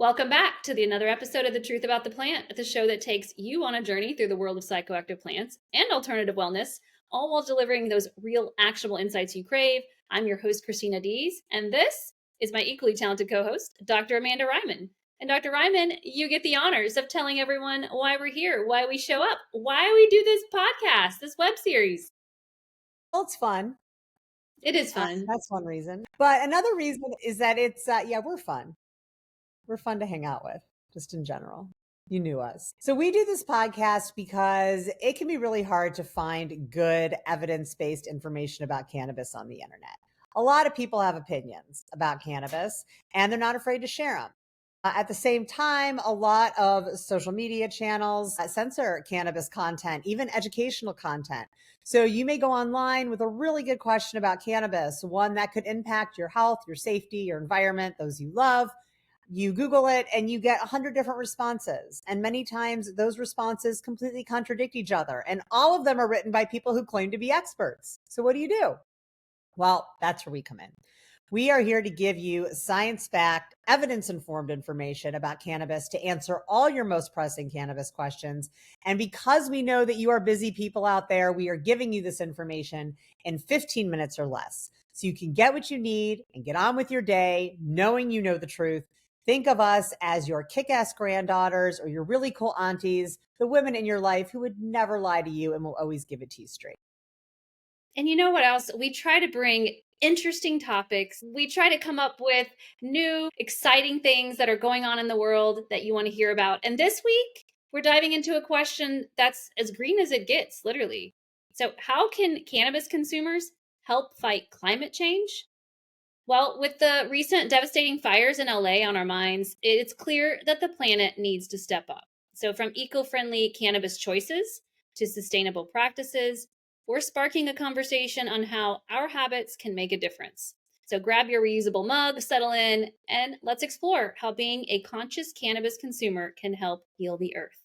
Welcome back to another episode of The Truth About the Plant, the show that takes you on a journey through the world of psychoactive plants and alternative wellness, all while delivering those real actionable insights you crave. I'm your host, Christina Dees, and this is my equally talented co-host, Dr. Amanda Ryman. And Dr. Ryman, you get the honors of telling everyone why we're here, why we show up, why we do this podcast, this web series. Well, it's fun. It is fun. That's one reason. But another reason is that we're fun. We're fun to hang out with, just in general. You knew us. So we do this podcast because it can be really hard to find good evidence-based information about cannabis on the internet. A lot of people have opinions about cannabis and they're not afraid to share them. At the same time, a lot of social media channels censor cannabis content, even educational content. So you may go online with a really good question about cannabis, one that could impact your health, your safety, your environment, those you love. You Google it and you get 100 different responses. And many times those responses completely contradict each other. And all of them are written by people who claim to be experts. So what do? Well, that's where we come in. We are here to give you science-backed, evidence-informed information about cannabis to answer all your most pressing cannabis questions. And because we know that you are busy people out there, we are giving you this information in 15 minutes or less. So you can get what you need and get on with your day, knowing you know the truth. Think of us as your kick-ass granddaughters or your really cool aunties, the women in your life who would never lie to you and will always give it to you straight. And you know what else? We try to bring interesting topics. We try to come up with new, exciting things that are going on in the world that you want to hear about. And this week, we're diving into a question that's as green as it gets, literally. So, how can cannabis consumers help fight climate change? Well, with the recent devastating fires in LA on our minds, it's clear that the planet needs to step up. So, from eco friendly cannabis choices to sustainable practices, we're sparking a conversation on how our habits can make a difference. So, grab your reusable mug, settle in, and let's explore how being a conscious cannabis consumer can help heal the earth.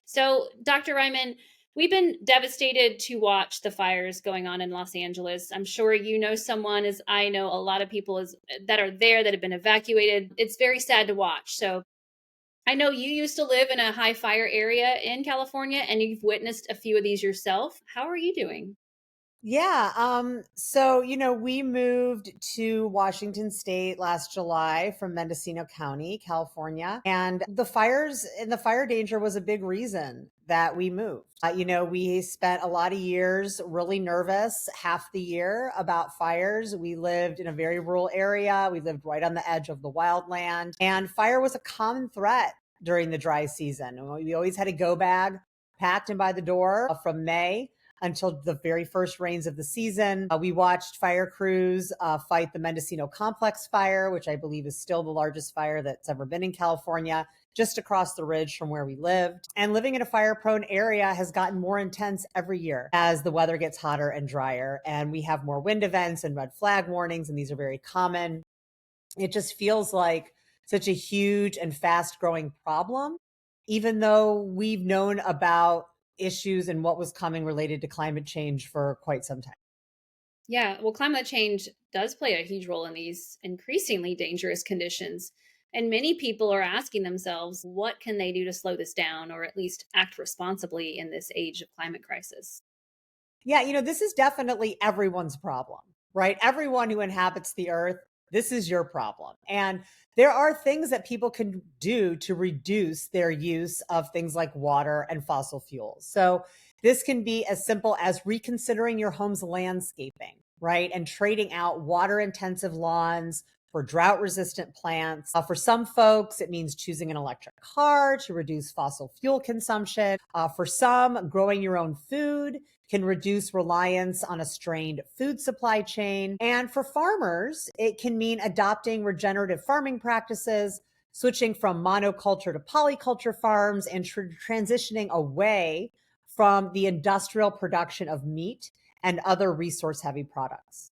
So, Dr. Ryman, we've been devastated to watch the fires going on in Los Angeles. I'm sure you know someone, as I know a lot of people that are there that have been evacuated. It's very sad to watch. So, I know you used to live in a high fire area in California and you've witnessed a few of these yourself. How are you doing? We moved to Washington State last July from Mendocino County, California, and the fire danger was a big reason that we moved. We spent a lot of years really nervous half the year about fires. We lived in a very rural area. We lived right on the edge of the wildland, and fire was a common threat during the dry season. We always had a go bag packed in by the door from May until the very first rains of the season. We watched fire crews fight the Mendocino Complex fire, which I believe is still the largest fire that's ever been in California, just across the ridge from where we lived. And living in a fire prone area has gotten more intense every year as the weather gets hotter and drier. And we have more wind events and red flag warnings, and these are very common. It just feels like such a huge and fast growing problem, even though we've known about issues and what was coming related to climate change for quite some time. Yeah, well, climate change does play a huge role in these increasingly dangerous conditions. And many people are asking themselves, what can they do to slow this down or at least act responsibly in this age of climate crisis? Yeah, this is definitely everyone's problem, right? Everyone who inhabits the earth, this is your problem. And there are things that people can do to reduce their use of things like water and fossil fuels. So this can be as simple as reconsidering your home's landscaping, right? And trading out water intensive lawns for drought resistant plants. For some folks, it means choosing an electric car to reduce fossil fuel consumption. For some, growing your own food can reduce reliance on a strained food supply chain. And for farmers, it can mean adopting regenerative farming practices, switching from monoculture to polyculture farms, and transitioning away from the industrial production of meat and other resource heavy products.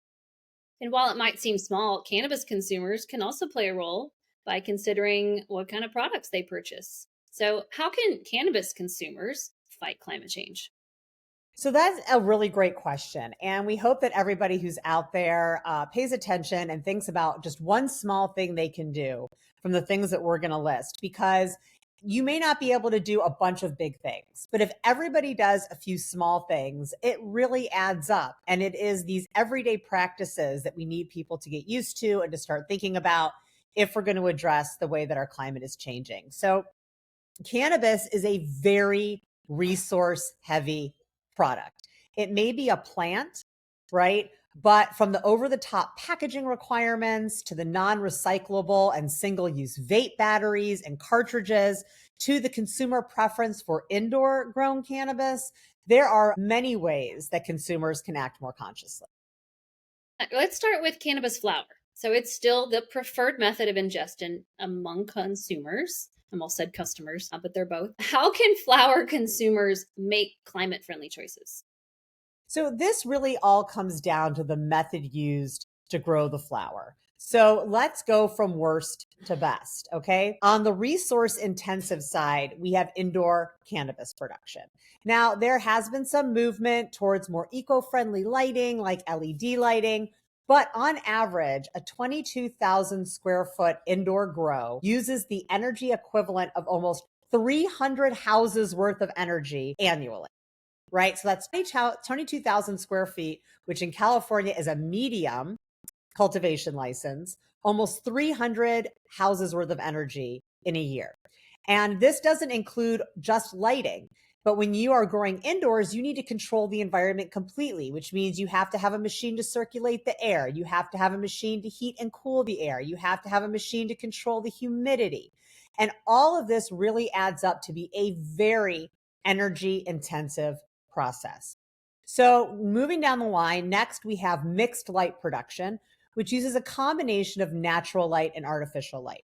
And while it might seem small, cannabis consumers can also play a role by considering what kind of products they purchase. So, how can cannabis consumers fight climate change? So that's a really great question. And we hope that everybody who's out there pays attention and thinks about just one small thing they can do from the things that we're going to list, because you may not be able to do a bunch of big things. But if everybody does a few small things, it really adds up. And it is these everyday practices that we need people to get used to and to start thinking about if we're going to address the way that our climate is changing. So cannabis is a very resource heavy product. It may be a plant, right? But from the over the top packaging requirements to the non recyclable and single use vape batteries and cartridges to the consumer preference for indoor grown cannabis, there are many ways that consumers can act more consciously. Let's start with cannabis flower. So it's still the preferred method of ingestion among consumers. I almost said customers, but they're both. How can flower consumers make climate friendly choices? So this really all comes down to the method used to grow the flower. So let's go from worst to best. Okay. On the resource intensive side, we have indoor cannabis production. Now, there has been some movement towards more eco friendly lighting like LED lighting. But on average, a 22,000 square foot indoor grow uses the energy equivalent of almost 300 houses worth of energy annually, right? So that's 22,000 square feet, which in California is a medium cultivation license, almost 300 houses worth of energy in a year. And this doesn't include just lighting. But when you are growing indoors, you need to control the environment completely, which means you have to have a machine to circulate the air. You have to have a machine to heat and cool the air. You have to have a machine to control the humidity. And all of this really adds up to be a very energy intensive process. So moving down the line, next we have mixed light production, which uses a combination of natural light and artificial light.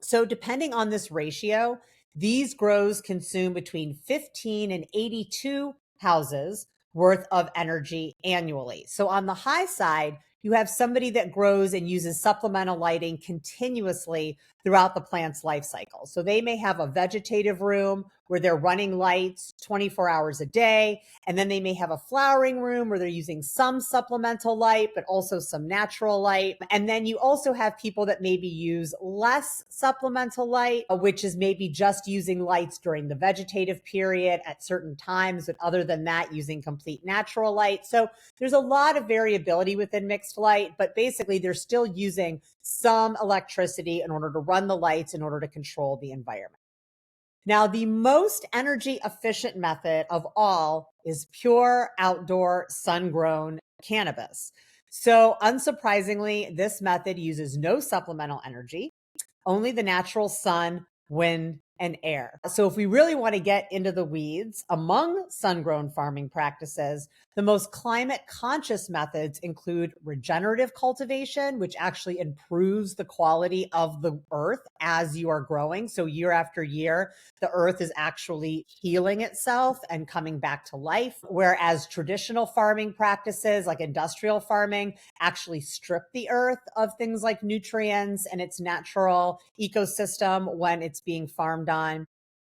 So depending on this ratio, these grows consume between 15 and 82 houses worth of energy annually. So on the high side, you have somebody that grows and uses supplemental lighting continuously throughout the plant's life cycle. So they may have a vegetative room where they're running lights 24 hours a day. And then they may have a flowering room where they're using some supplemental light, but also some natural light. And then you also have people that maybe use less supplemental light, which is maybe just using lights during the vegetative period at certain times. But other than that, using complete natural light. So there's a lot of variability within mixed light, but basically they're still using some electricity in order to run the lights in order to control the environment. Now, the most energy efficient method of all is pure outdoor sun grown cannabis. So, unsurprisingly, this method uses no supplemental energy, only the natural sun, wind, and air. So, if we really want to get into the weeds, among sun grown farming practices, the most climate conscious methods include regenerative cultivation, which actually improves the quality of the earth as you are growing. So, year after year, the earth is actually healing itself and coming back to life. Whereas traditional farming practices like industrial farming actually strip the earth of things like nutrients and its natural ecosystem when it's being farmed on.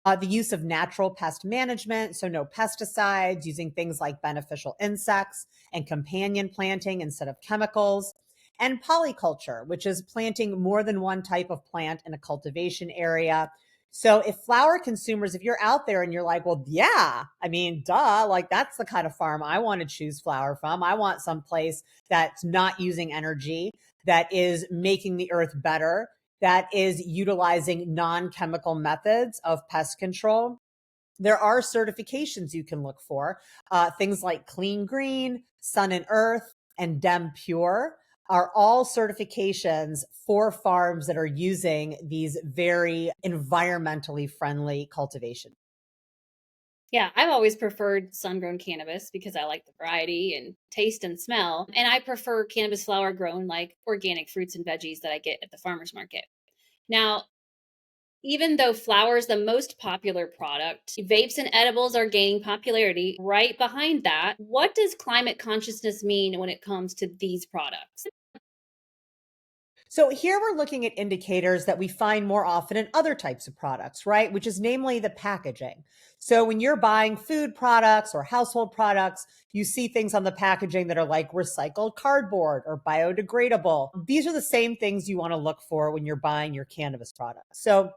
The use of natural pest management, so no pesticides, using things like beneficial insects and companion planting instead of chemicals, and polyculture, which is planting more than one type of plant in a cultivation area. So if flower consumers, if you're out there and you're like, well, yeah, I mean, duh, like that's the kind of farm I want to choose flower from. I want some place that's not using energy, that is making the earth better, that is utilizing non-chemical methods of pest control. There are certifications you can look for. Things like Clean Green, Sun and Earth, and Dem Pure are all certifications for farms that are using these very environmentally friendly cultivation. Yeah, I've always preferred sun grown cannabis because I like the variety and taste and smell. And I prefer cannabis flower grown like organic fruits and veggies that I get at the farmer's market. Now, even though flour is the most popular product, vapes and edibles are gaining popularity. Right behind that, what does climate consciousness mean when it comes to these products? So here we're looking at indicators that we find more often in other types of products, right? Which is namely the packaging. So when you're buying food products or household products, you see things on the packaging that are like recycled cardboard or biodegradable. These are the same things you want to look for when you're buying your cannabis products. So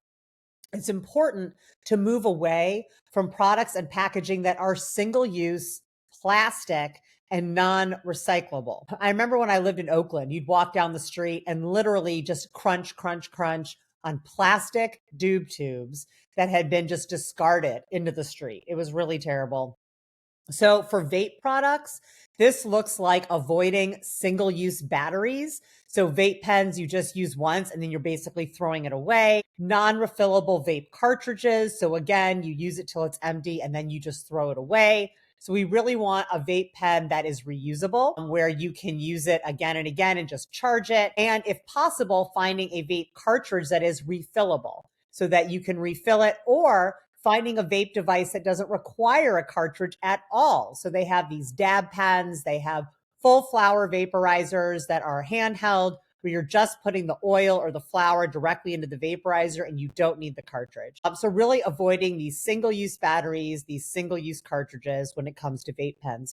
it's important to move away from products and packaging that are single use, plastic, and non recyclable. I remember when I lived in Oakland, you'd walk down the street and literally just crunch, crunch, crunch on plastic doob tubes that had been just discarded into the street. It was really terrible. So for vape products, this looks like avoiding single use batteries. So vape pens, you just use once and then you're basically throwing it away. Non-refillable vape cartridges. So again, you use it till it's empty and then you just throw it away. So we really want a vape pen that is reusable, where you can use it again and again and just charge it. And if possible, finding a vape cartridge that is refillable so that you can refill it, or finding a vape device that doesn't require a cartridge at all. So they have these dab pens, they have full flower vaporizers that are handheld, where you're just putting the oil or the flower directly into the vaporizer and you don't need the cartridge. So really avoiding these single-use batteries, these single-use cartridges when it comes to vape pens.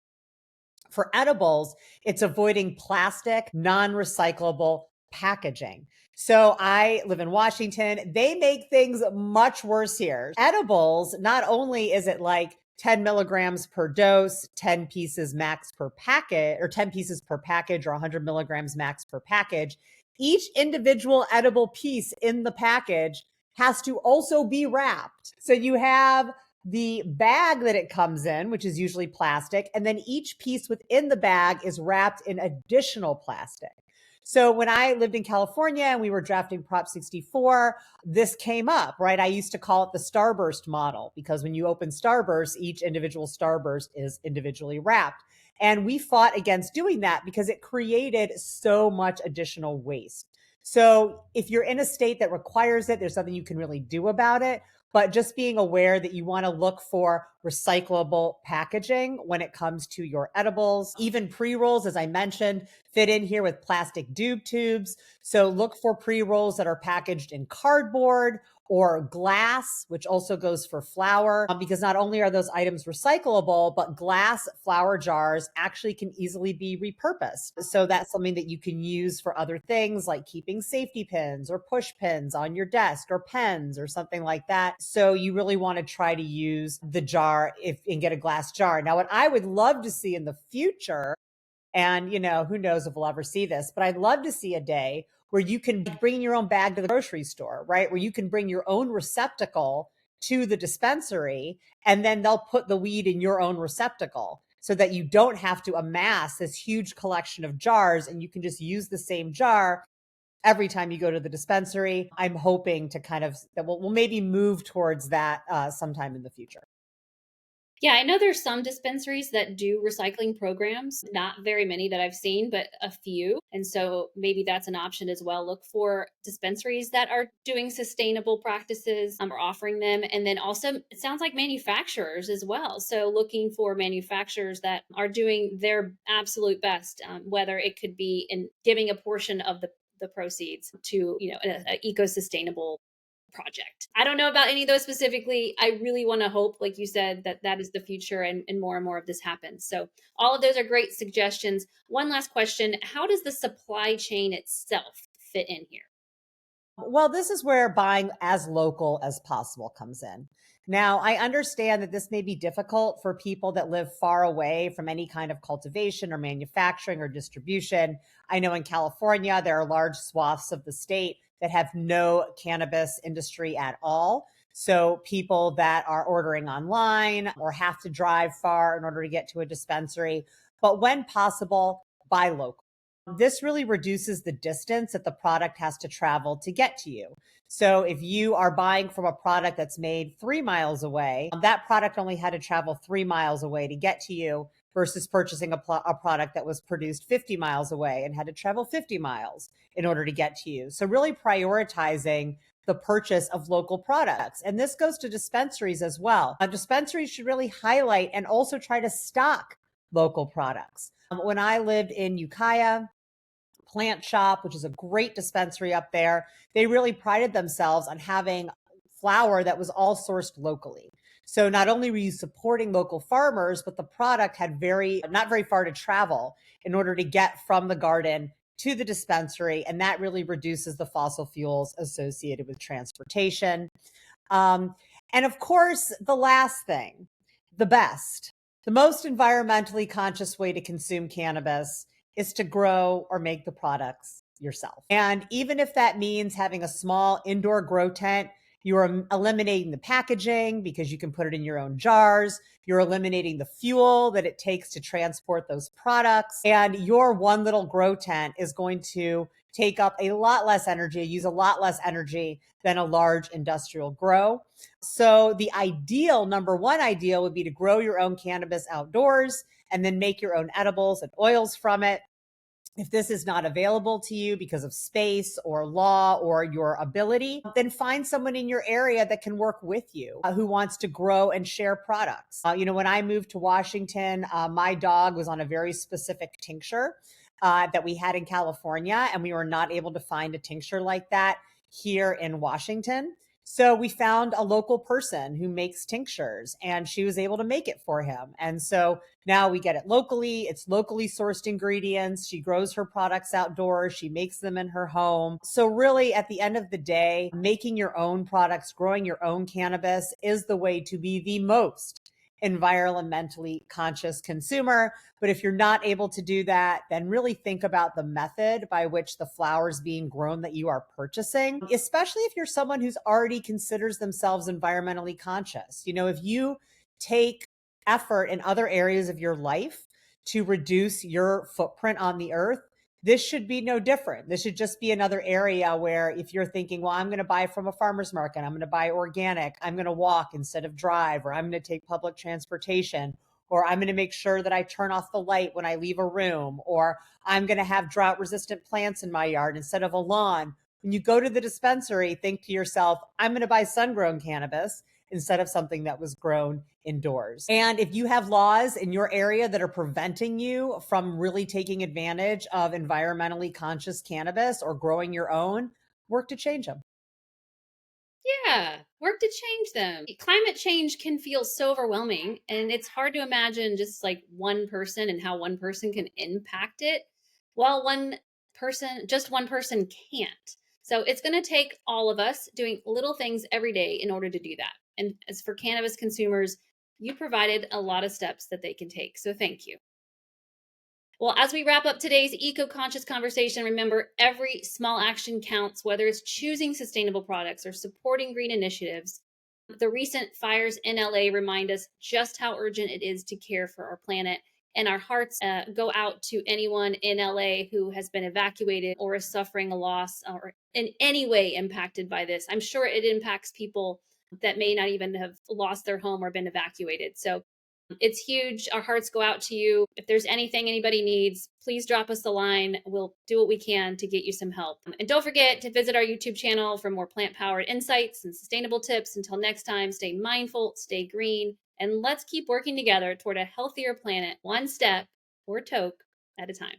For edibles, it's avoiding plastic, non-recyclable packaging. So I live in Washington. They make things much worse here. Edibles, not only is it like 10 milligrams per dose, 10 pieces max per packet, or 10 pieces per package, or 100 milligrams max per package, each individual edible piece in the package has to also be wrapped. So you have the bag that it comes in, which is usually plastic, and then each piece within the bag is wrapped in additional plastic. So when I lived in California and we were drafting Prop 64, this came up, right? I used to call it the Starburst model because when you open Starburst, each individual Starburst is individually wrapped. And we fought against doing that because it created so much additional waste. So if you're in a state that requires it, there's nothing you can really do about it. But just being aware that you want to look for recyclable packaging when it comes to your edibles. Even pre-rolls, as I mentioned, fit in here with plastic doob tubes. So look for pre-rolls that are packaged in cardboard or glass, which also goes for flour, because not only are those items recyclable, but glass flour jars actually can easily be repurposed. So that's something that you can use for other things like keeping safety pins or push pins on your desk or pens or something like that. So you really want to try to use the jar and get a glass jar. Now, what I would love to see in the future, and who knows if we'll ever see this, but I'd love to see a day where you can bring your own bag to the grocery store, right? Where you can bring your own receptacle to the dispensary and then they'll put the weed in your own receptacle so that you don't have to amass this huge collection of jars and you can just use the same jar every time you go to the dispensary. I'm hoping to that we'll maybe move towards that sometime in the future. Yeah, I know there's some dispensaries that do recycling programs, not very many that I've seen, but a few. And so maybe that's an option as well. Look for dispensaries that are doing sustainable practices or offering them. And then also, it sounds like manufacturers as well. So looking for manufacturers that are doing their absolute best, whether it could be in giving a portion of the proceeds to an eco-sustainable project. I don't know about any of those specifically. I really want to hope, like you said, that that is the future and more of this happens. So all of those are great suggestions. One last question. How does the supply chain itself fit in here? Well, this is where buying as local as possible comes in. Now, I understand that this may be difficult for people that live far away from any kind of cultivation or manufacturing or distribution. I know in California, there are large swaths of the state that have no cannabis industry at all. So people that are ordering online or have to drive far in order to get to a dispensary, but when possible, buy local. This really reduces the distance that the product has to travel to get to you. So if you are buying from a product that's made 3 miles away, that product only had to travel 3 miles away to get to you versus purchasing a product that was produced 50 miles away and had to travel 50 miles in order to get to you. So really prioritizing the purchase of local products. And this goes to dispensaries as well. Dispensaries should really highlight and also try to stock local products. When I lived in Ukiah, Plant Shop, which is a great dispensary up there. They really prided themselves on having flower that was all sourced locally. So not only were you supporting local farmers, but the product had not very far to travel in order to get from the garden to the dispensary. And that really reduces the fossil fuels associated with transportation. Um, and of course, the last thing, the best, the most environmentally conscious way to consume cannabis is to grow or make the products yourself. And even if that means having a small indoor grow tent, you are eliminating the packaging because you can put it in your own jars. You're eliminating the fuel that it takes to transport those products. And your one little grow tent is going to take up a lot less energy, use a lot less energy than a large industrial grow. So the number one ideal would be to grow your own cannabis outdoors and then make your own edibles and oils from it. If this is not available to you because of space or law or your ability, then find someone in your area that can work with you who wants to grow and share products. When I moved to Washington, my dog was on a very specific tincture that we had in California, and we were not able to find a tincture like that here in Washington. So we found a local person who makes tinctures, and she was able to make it for him. And so now we get it locally. It's locally sourced ingredients. She grows her products outdoors. She makes them in her home. So really, at the end of the day, making your own products, growing your own cannabis is the way to be the most environmentally conscious consumer. But if you're not able to do that, then really think about the method by which the flower is being grown that you are purchasing, especially if you're someone who's already considers themselves environmentally conscious. If you take effort in other areas of your life to reduce your footprint on the earth, this should be no different. This should just be another area where if you're thinking, well, I'm going to buy from a farmer's market, I'm going to buy organic, I'm going to walk instead of drive, or I'm going to take public transportation, or I'm going to make sure that I turn off the light when I leave a room, or I'm going to have drought resistant plants in my yard instead of a lawn. When you go to the dispensary, think to yourself, I'm going to buy sun-grown cannabis instead of something that was grown indoors. And if you have laws in your area that are preventing you from really taking advantage of environmentally conscious cannabis or growing your own, work to change them. Yeah, work to change them. Climate change can feel so overwhelming, and it's hard to imagine just like one person and how one person can impact it, while just one person can't. So it's going to take all of us doing little things every day in order to do that. And as for cannabis consumers, you provided a lot of steps that they can take. So thank you. Well, as we wrap up today's eco conscious conversation, remember every small action counts, whether it's choosing sustainable products or supporting green initiatives. The recent fires in LA remind us just how urgent it is to care for our planet. And our hearts go out to anyone in LA who has been evacuated or is suffering a loss or in any way impacted by this. I'm sure it impacts people that may not even have lost their home or been evacuated. So it's huge. Our hearts go out to you. If there's anything anybody needs, please drop us a line. We'll do what we can to get you some help. And don't forget to visit our YouTube channel for more plant powered insights and sustainable tips. Until next time, stay mindful, stay green, and let's keep working together toward a healthier planet, one step or toke at a time.